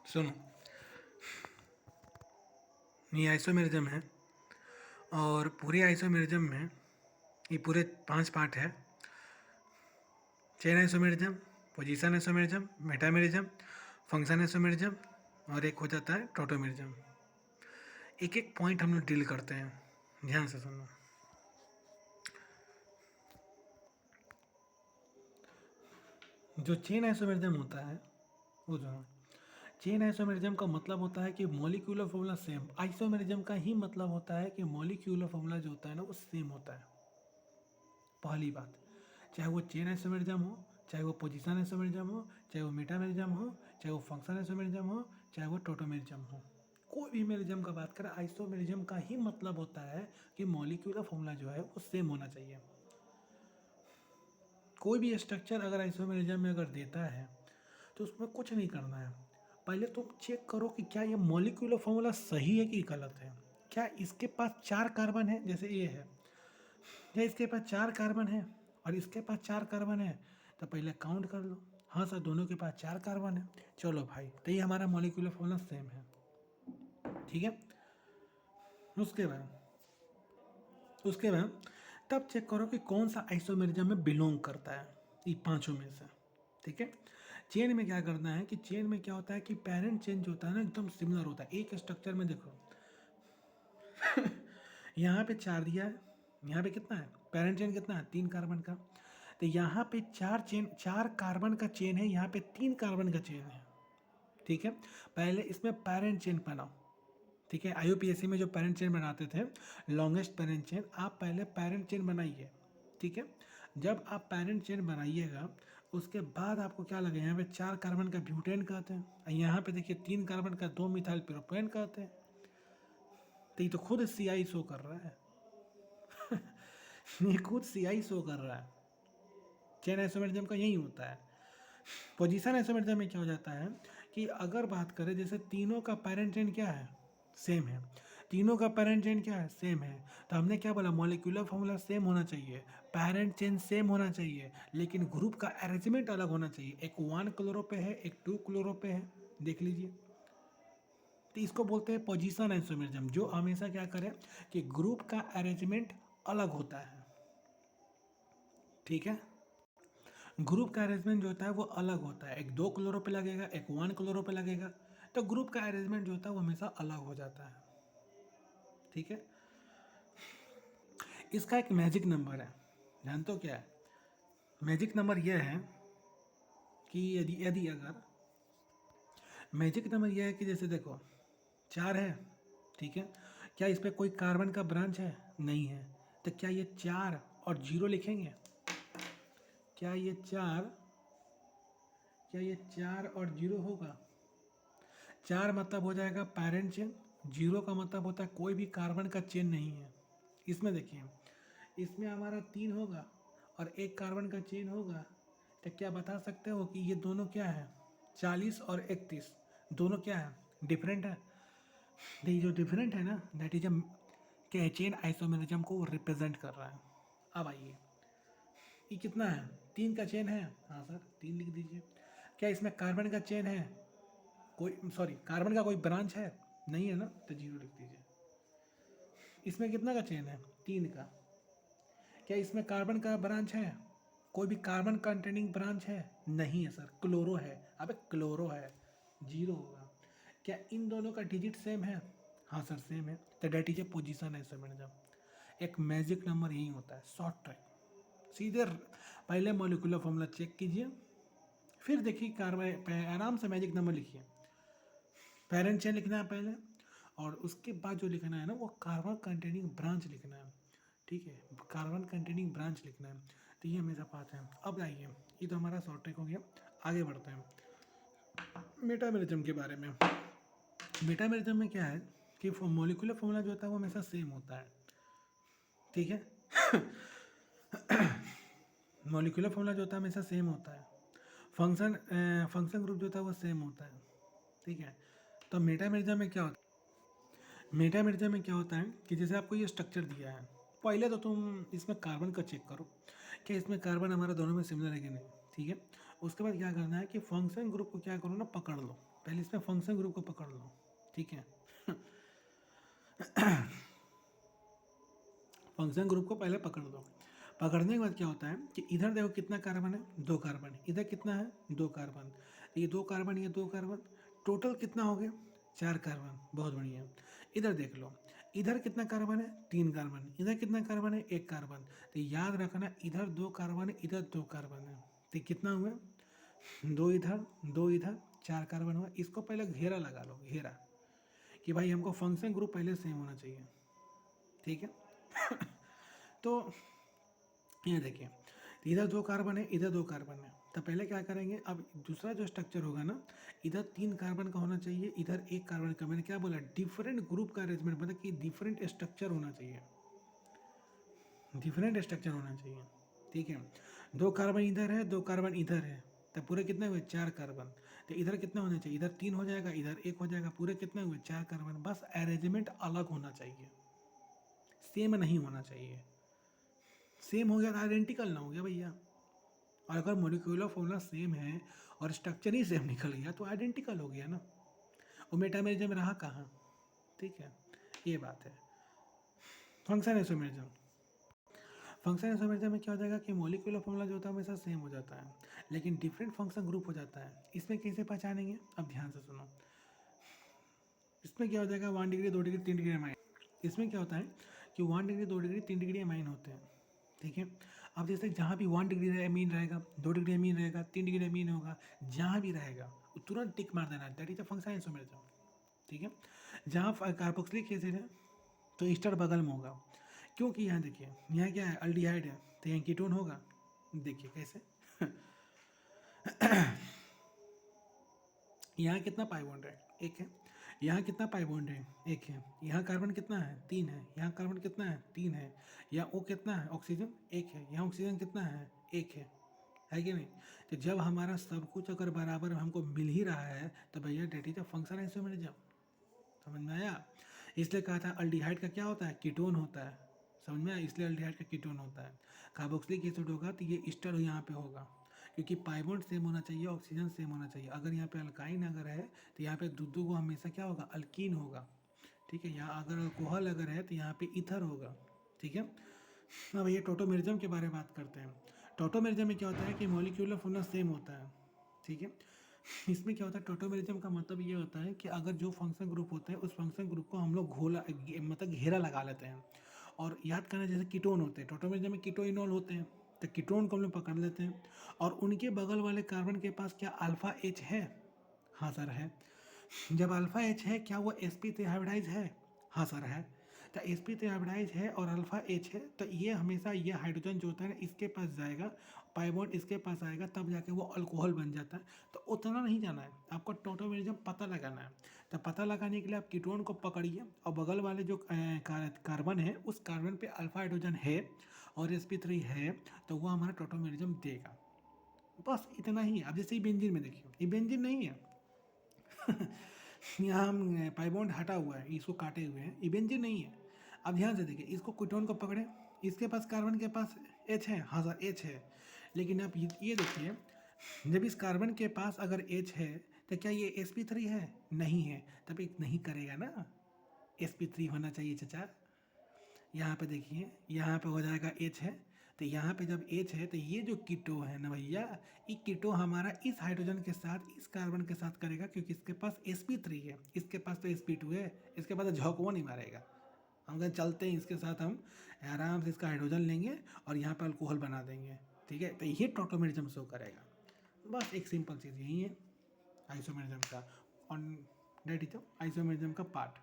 सुनो, ये आइसोमेरिज्म है और पूरे आइसोमेरिज्म में ये पूरे 5 पार्ट है। Chain isomerism, position isomerism, metamerism, function isomerism और एक हो जाता है टोटोमेरिज्म। एक एक पॉइंट हम लोग डील करते हैं, ध्यान से सुनना। जो चेन आइसोमेरिज्म होता है वो जो चेन आइसोमेरिज्म का मतलब होता है कि मॉलिक्यूलर फॉर्मूला सेम। आइसोमेरिज्म का ही मतलब होता है कि मॉलिक्यूलर फॉर्मूला जो होता है ना वो सेम होता है। पहली बात, चाहे वो चेन आइसोमेरिज्म हो, चाहे वो पोजीशन आइसोमेरिज्म हो, चाहे वो मेटामेरिज्म हो, चाहे वो फंक्शन आइसोमेरिज्म हो, चाहे वो टोटोमेरिज्म हो, कोई भी मेरिज्म का बात करें, आइसोमेरिज्म का ही मतलब होता है कि मॉलिक्यूलर फॉर्मूला जो है वो सेम होना चाहिए। कोई भी स्ट्रक्चर अगर आइसोमेरिज्म में अगर देता है तो उसमें कुछ नहीं करना है। पहले तुम चेक करो कि क्या ये मॉलिक्यूलर फॉर्मूला सही है कि गलत है। क्या इसके पास 4 कार्बन है, जैसे ये है, या इसके पास 4 कार्बन है और इसके पास 4 कार्बन है, तो पहले काउंट कर लो। हाँ सर, दोनों के पास 4 कार्बन है, चलो भाई, तो ये हमारा मॉलिक्यूलर फॉर्मूला सेम है। ठीक है। उसके बाद तब चेक करो कि कौन सा आइसोमेरिज्म में बिलोंग करता है, ये पांचों में से। ठीक है। चेन में क्या करना है कि चेन में क्या होता है कि पेरेंट चेन जो होता है ना एकदम सिमिलर होता है। एक स्ट्रक्चर में देखो, यहाँ पे 4 दिया है, यहाँ पे कितना है, पेरेंट चेन कितना है, 3 कार्बन का। तो यहाँ पे 4 कार्बन का चेन है, यहाँ पे 3 कार्बन का चेन है। ठीक है। पहले इसमें पेरेंट चेन बनाओ। ठीक है। आईयूपीएससी में जो पेरेंट चेन बनाते थे, लॉन्गेस्ट पेरेंट चेन, आप पहले पेरेंट चेन बनाइए। ठीक है। जब आप पेरेंट चेन बनाइएगा उसके बाद आपको क्या लगे, यहाँ पे 4 कार्बन का ब्यूटेन कहते हैं और यहाँ पे देखिए 3 कार्बन का 2 मिथाइल प्रोपेन कहते हैं। तो ये तो खुद सीआई शो कर रहा है। ये खुद सीआई शो कर रहा है। चेन आइसोमेरिज्म का यही होता है। पोजीशन आइसोमेरिज्म में क्या हो जाता है कि अगर बात करें, जैसे तीनों का पेरेंट चेन क्या है, सेम है, तीनों का पेरेंट चेन क्या है, सेम है, तो हमने क्या बोला, मॉलिक्यूलर फॉर्मूला सेम होना चाहिए, पेरेंट चेन सेम होना चाहिए, लेकिन ग्रुप का अरेंजमेंट अलग होना चाहिए। एक 1 क्लोरो पे है, एक 2 क्लोरो पे है, देख लीजिए। तो इसको बोलते हैं पोजीशन आइसोमेरिज्म, जो हमेशा क्या करे कि ग्रुप का अरेंजमेंट अलग होता है। ठीक है। ग्रुप का अरेंजमेंट जो होता है वो अलग होता है। एक 2 क्लोरो पे लगेगा, एक 1 क्लोरो पे लगेगा, तो ग्रुप का अरेंजमेंट जो होता है वो हमेशा अलग हो जाता है। ठीक है। इसका एक मैजिक नंबर है, जानते हो क्या है? मैजिक नंबर यह है कि यदि यदि अगर मैजिक नंबर यह है कि जैसे देखो 4 है, ठीक है, क्या इस पर कोई कार्बन का ब्रांच है, नहीं है, तो क्या ये 4 और 0 लिखेंगे? क्या ये 4 और 0 होगा? 4 मतलब हो जाएगा पेरेंट चेन, 0 का मतलब होता है कोई भी कार्बन का चेन नहीं है। इसमें देखिए, इसमें हमारा 3 होगा और एक कार्बन का चेन होगा, तो क्या बता सकते हो कि ये दोनों क्या है, 40 और 31 दोनों क्या है, डिफरेंट है। तो ये जो डिफरेंट है ना, दैट इज क्या, चेन आइसोमेरिज्म को रिप्रेजेंट कर रहा है। अब आइए, ये कितना है, 3 का चेन है, हाँ सर 3 लिख दीजिए। क्या इसमें कार्बन का चेन है, कोई, सॉरी, कार्बन का कोई ब्रांच है, नहीं है ना, तो 0 लिख दीजिए। इसमें कितना का चेन है, 3 का। क्या इसमें कार्बन का ब्रांच है, कोई भी कार्बन कंटेनिंग ब्रांच है, नहीं है सर, क्लोरो है, अबे क्लोरो है, 0 होगा। क्या इन दोनों का डिजिट सेम है, हाँ सर सेम है, तो that is a position isomerism. एक मैजिक नंबर यही होता है, शॉर्ट ट्रैक, सीधे पहले मॉलिक्यूलर फॉर्मूला चेक कीजिए, फिर देखिए कार्बन, आराम से मैजिक नंबर लिखिए। पेरेंट चेन लिखना है पहले, और उसके बाद जो लिखना है ना वो कार्बन कंटेनिंग ब्रांच लिखना है। ठीक है, कार्बन कंटेनिंग ब्रांच लिखना है। तो ये हमेशा पाते हैं। अब आइए, ये तो हमारा शॉर्ट ट्रिक हो गया, आगे बढ़ते हैं मेटामेरिज्म के बारे में। मेटामेरिज्म में क्या है कि मॉलिक्यूलर फॉर्मूला जो होता है वो हमेशा सेम होता है। ठीक है। मॉलिक्यूलर फॉर्मूला जो होता है हमेशा सेम होता है। फंक्शन ग्रुप जो होता है वो सेम होता है। ठीक है। तो मेटामेरिज्म में क्या होता है, मेटामेरिज्म में क्या होता है कि जैसे आपको ये स्ट्रक्चर दिया है, पहले तो तुम इसमें कार्बन का चेक करो, क्या इसमें कार्बन हमारा दोनों में सिमिलर है कि नहीं। ठीक है। उसके बाद क्या करना है कि फंक्शन ग्रुप को क्या करो ना, पकड़ लो। पहले इसमें फंक्शन ग्रुप को पकड़ लो, ठीक है। फंक्शन ग्रुप को पहले पकड़ लो। पकड़ने के बाद क्या होता है कि इधर देखो कितना कार्बन है, 2 कार्बन, इधर कितना है, 2 कार्बन, ये 2 कार्बन, ये 2 कार्बन, टोटल कितना हो गया, 4 कार्बन। बहुत बढ़िया। इधर देख लो, इधर कितना कार्बन है, 3 कार्बन, इधर कितना कार्बन है, 1 कार्बन। तो याद रखना इधर 2 कार्बन है, इधर 2 कार्बन है, तो कितना हुआ, 2 इधर 2 इधर, 4 कार्बन हुआ। इसको पहले घेरा लगा लो, घेरा, कि भाई हमको फंक्शन ग्रुप पहले सेम होना चाहिए, ठीक है। तो ये देखिए, इधर 2 कार्बन है, इधर 2 कार्बन है, तो पहले क्या करेंगे, अब दूसरा जो स्ट्रक्चर होगा ना, इधर 3 कार्बन का होना चाहिए, इधर 1 कार्बन का। मैंने क्या बोला, डिफरेंट ग्रुप का अरेंजमेंट, मतलब कि डिफरेंट स्ट्रक्चर होना चाहिए, डिफरेंट स्ट्रक्चर होना चाहिए, ठीक है। 2 कार्बन इधर है, 2 कार्बन इधर है, तो पूरे कितने हुए, 4 कार्बन। तो इधर कितना होना चाहिए, इधर 3 हो जाएगा, इधर 1 हो जाएगा, पूरे कितने हुए, 4 कार्बन। बस अरेंजमेंट अलग होना चाहिए, सेम नहीं होना चाहिए। सेम हो गया तो आइडेंटिकल ना हो गया भैया। और अगर मोलिकुलर फॉर्मूला सेम है और स्ट्रक्चर ही सेम निकल गया तो आइडेंटिकल हो गया ना, वो मेटामेरिज्म रहा कहाँ, ठीक है, ये बात है। फंक्शन आइसोमेरिज्म, फंक्शन आइसोमेरिज्म में क्या हो जाएगा कि मोलिकुलर फॉर्मूला जो होता है हमेशा सेम हो जाता है, लेकिन डिफरेंट फंक्शन ग्रुप हो जाता है। इसमें कैसे पहचानेंगे, अब ध्यान से सुनो। इसमें क्या हो जाएगा, 1 डिग्री 2 डिग्री 3 डिग्री अमाइन। इसमें क्या होता है कि 1 डिग्री 2 डिग्री 3 डिग्री अमाइन होते हैं, ठीक है। अब जैसे जहाँ भी 1 डिग्री अमीन रहेगा, 2 डिग्री अमीन रहेगा, 3 डिग्री अमीन होगा, जहाँ भी रहेगा वो तुरंत टिक मार देना, that is the function isomerism, ठीक है। जहाँ कार्बोक्सिलिक एसिड है तो ईस्टर बगल में होगा, क्योंकि यहाँ देखिए, यहाँ क्या है, अल्डिहाइड है, तो यहाँ कीटोन होगा। देखिए कैसे, यहाँ कितना पाई बॉन्ड है, 1 है। यहाँ कितना पाई बॉन्ड है, 1 है। यहाँ कार्बन कितना है, 3 है। यहाँ कार्बन कितना है, 3 है। यहाँ ओ कितना है, ऑक्सीजन 1 है। यहाँ ऑक्सीजन कितना है, 1 है कि नहीं। तो जब हमारा सब कुछ अगर बराबर हमको मिल ही रहा है तो भैया that is a function isomerism, समझ में आया। इसलिए कहा था अल्डिहाइड का क्या होता है, कीटोन होता है, समझ में आया, इसलिए अल्डिहाइड का कीटोन होता है। कार्बोक्सिलिक एसिड होगा तो ये ईस्टर यहाँ पे होगा, क्योंकि पाई बॉन्ड सेम होना चाहिए, ऑक्सीजन सेम होना चाहिए। अगर यहाँ पे अल्काइन अगर है तो यहाँ पे दूध को हमेशा क्या होगा, अल्कीन होगा, ठीक है। यहाँ अगर अल्कोहल अगर है तो यहाँ पे ईथर होगा, ठीक है। अब ये टोटोमेरिज्म के बारे में बात करते हैं। टोटोमेरिज्म में क्या होता है कि मॉलिक्यूलर फॉर्मूला सेम होता है, ठीक है। इसमें क्या होता है, टोटोमेरिज्म का मतलब ये होता है कि अगर जो फंक्शन ग्रुप होते हैं उस फंक्शन ग्रुप को हम लोग घोला मतलब घेरा लगा लेते हैं। और याद करना, जैसे कीटोन होते हैं, टोटोमेरिज्म में कीटोइनॉल होते हैं, तो कीटोन को हम लोग पकड़ लेते हैं और उनके बगल वाले कार्बन के पास क्या अल्फा एच है, हाँ सर है। जब अल्फा एच है क्या वो sp3 हाइब्रिडाइज है, हाँ सर है। तो sp3 हाइब्रिडाइज है और अल्फा एच है, तो ये हमेशा ये हाइड्रोजन जो होता है ना इसके पास जाएगा, पाई बॉन्ड इसके पास आएगा, तब जाके वो अल्कोहल बन जाता है। तो उतना नहीं जाना है आपको, टोटोमेरिज्म पता लगाना है। तो पता लगाने के लिए आप कीटोन को पकड़िए और बगल वाले जो कार्बन है उस कार्बन पे अल्फा हाइड्रोजन है और sp3 है, तो वो हमारा टोटोमेरिज्म देगा। बस इतना ही है। अब जैसे बेंजीन में देखिए, ये बेंजीन नहीं है। यहाँ हम पाई बॉन्ड हटा हुआ है, इसको काटे हुए हैं, ये बेंजीन नहीं है। अब ध्यान से देखिए, इसको कीटोन को पकड़े, इसके पास कार्बन के पास H है, हाँ सर H है। लेकिन आप ये देखिए, जब इस कार्बन के पास अगर H है तो क्या ये sp3 है, नहीं है, तब एक नहीं करेगा ना, sp3 होना चाहिए चचा। यहाँ पे देखिए, यहाँ पे हो जाएगा H है, तो यहाँ पे जब H है तो ये जो कीटो है ना भैया, ये कीटो हमारा इस हाइड्रोजन के साथ इस कार्बन के साथ करेगा, क्योंकि इसके पास sp3 है, इसके पास तो sp2 है, इसके पास तो झोंकवा नहीं मारेगा। हम कहीं चलते हैं इसके साथ, हम आराम से इसका हाइड्रोजन लेंगे और यहाँ पर अल्कोहल बना देंगे, ठीक है। तो ये टोटोमेरिज्म शो करेगा। बस एक सिंपल चीज़ यही है आइसोमेरिज्म का, ऑन दैट इज आइसोमेरिज्म का पार्ट।